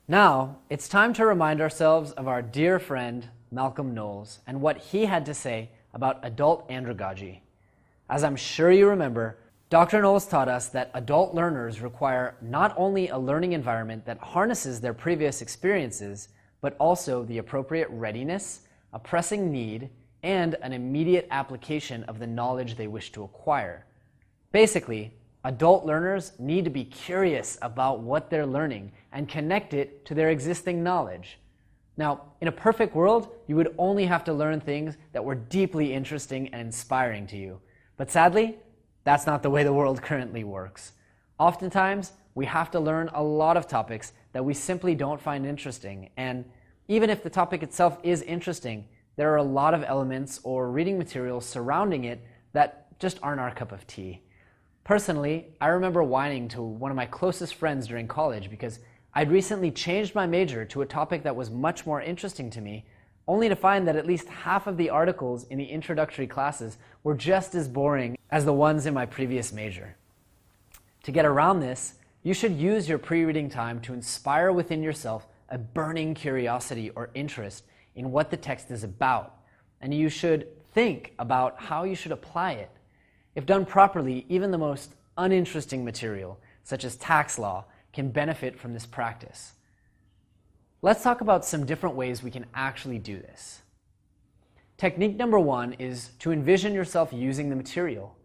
Now, it's time to remind ourselves of our dear friend Malcolm Knowles and what he had to say about adult andragogy. As I'm sure you remember, Dr. Knowles taught us that adult learners require not only a learning environment that harnesses their previous experiences, but also the appropriate readiness, a pressing need, and an immediate application of the knowledge they wish to acquire. Basically, adult learners need to be curious about what they're learning and connect it to their existing knowledge. Now, in a perfect world, you would only have to learn things that were deeply interesting and inspiring to you. But sadly, that's not the way the world currently works. Oftentimes, we have to learn a lot of topics that we simply don't find interesting, and even if the topic itself is interesting, there are a lot of elements or reading materials surrounding it that just aren't our cup of tea. Personally, I remember whining to one of my closest friends during college because I'd recently changed my major to a topic that was much more interesting to me, only to find that at least half of the articles in the introductory classes were just as boring as the ones in my previous major. To get around this, you should use your pre-reading time to inspire within yourself a burning curiosity or interest in what the text is about, and you should think about how you should apply it. If done properly, even the most uninteresting material, such as tax law, can benefit from this practice. Let's talk about some different ways we can actually do this. Technique number one is to envision yourself using the material.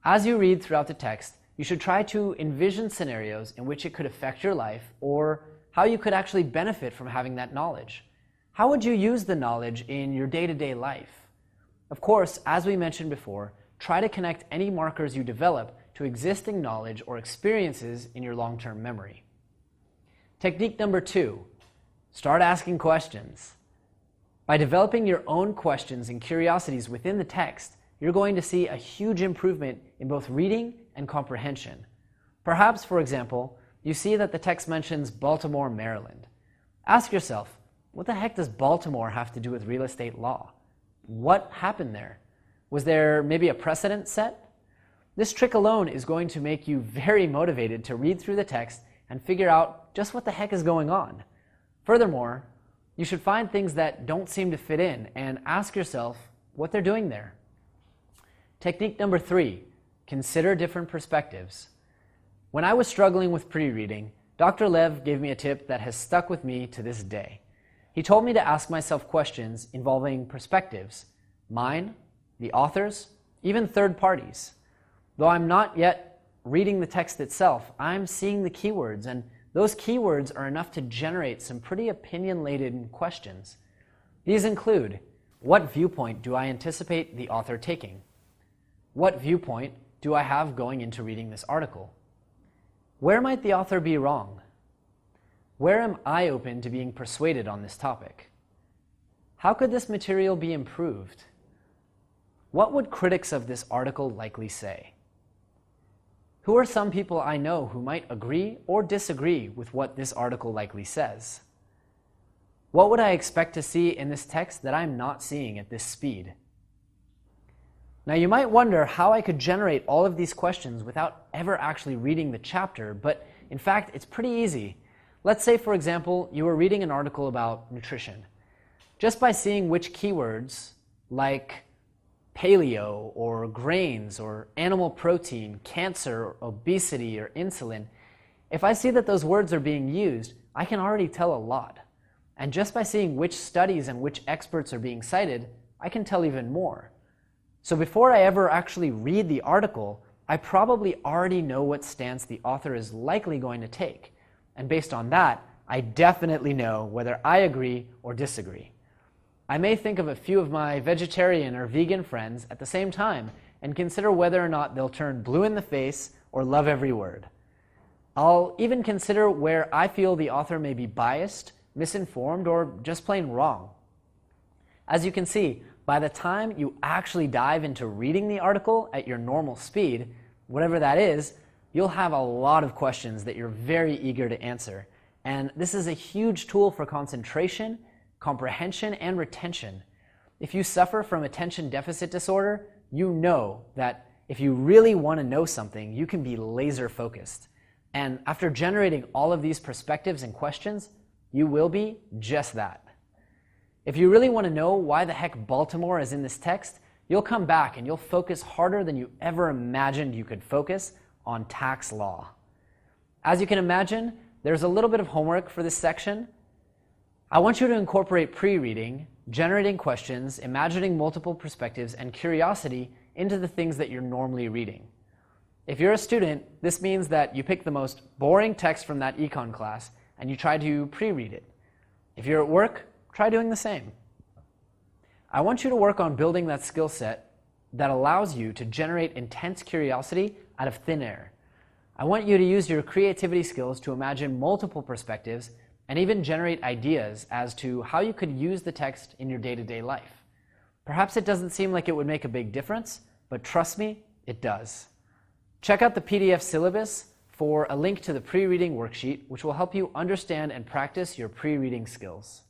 As you read throughout the text, you should try to envision scenarios in which it could affect your life or how you could actually benefit from having that knowledge. How would you use the knowledge in your day-to-day life? Of course, as we mentioned before, try to connect any markers you develop to existing knowledge or experiences in your long-term memory. Technique number two, start asking questions. By developing your own questions and curiosities within the text, you're going to see a huge improvement in both reading and comprehension. Perhaps, for example, you see that the text mentions Baltimore, Maryland. Ask yourself, what the heck does Baltimore have to do with real estate law? What happened there? Was there maybe a precedent set? This trick alone is going to make you very motivated to read through the text and figure out just what the heck is going on. Furthermore, you should find things that don't seem to fit in and ask yourself what they're doing there. Technique number three, consider different perspectives. When I was struggling with pre-reading, Dr. Lev gave me a tip that has stuck with me to this day. He told me to ask myself questions involving perspectives, mine, the authors, even third parties. Though I'm not yet reading the text itself, I'm seeing the keywords, and those keywords are enough to generate some pretty opinion-laden questions. These include, what viewpoint do I anticipate the author taking? What viewpoint do I have going into reading this article? Where might the author be wrong? Where am I open to being persuaded on this topic? How could this material be improved? What would critics of this article likely say? Who are some people I know who might agree or disagree with what this article likely says? What would I expect to see in this text that I'm not seeing at this speed? Now you might wonder how I could generate all of these questions without ever actually reading the chapter, but in fact it's pretty easy. Let's say, for example, you were reading an article about nutrition. Just by seeing which keywords, like paleo or grains or animal protein, cancer, obesity, or insulin, if I see that those words are being used, I can already tell a lot. And just by seeing which studies and which experts are being cited, I can tell even more. So before I ever actually read the article, I probably already know what stance the author is likely going to take. And based on that, I definitely know whether I agree or disagree. I may think of a few of my vegetarian or vegan friends at the same time and consider whether or not they'll turn blue in the face or love every word. I'll even consider where I feel the author may be biased, misinformed, or just plain wrong. As you can see, by the time you actually dive into reading the article at your normal speed, whatever that is, you'll have a lot of questions that you're very eager to answer. And this is a huge tool for concentration, comprehension, and retention. If you suffer from attention deficit disorder, you know that if you really want to know something, you can be laser focused. And after generating all of these perspectives and questions, you will be just that. If you really want to know why the heck Baltimore is in this text, you'll come back and you'll focus harder than you ever imagined you could focus on tax law. As you can imagine, there's a little bit of homework for this section. I want you to incorporate pre-reading, generating questions, imagining multiple perspectives, and curiosity into the things that you're normally reading. If you're a student, this means that you pick the most boring text from that econ class and you try to pre-read it. If you're at work, try doing the same. I want you to work on building that skill set that allows you to generate intense curiosity out of thin air. I want you to use your creativity skills to imagine multiple perspectives and even generate ideas as to how you could use the text in your day-to-day life. Perhaps it doesn't seem like it would make a big difference, but trust me, it does. Check out the PDF syllabus for a link to the pre-reading worksheet, which will help you understand and practice your pre-reading skills.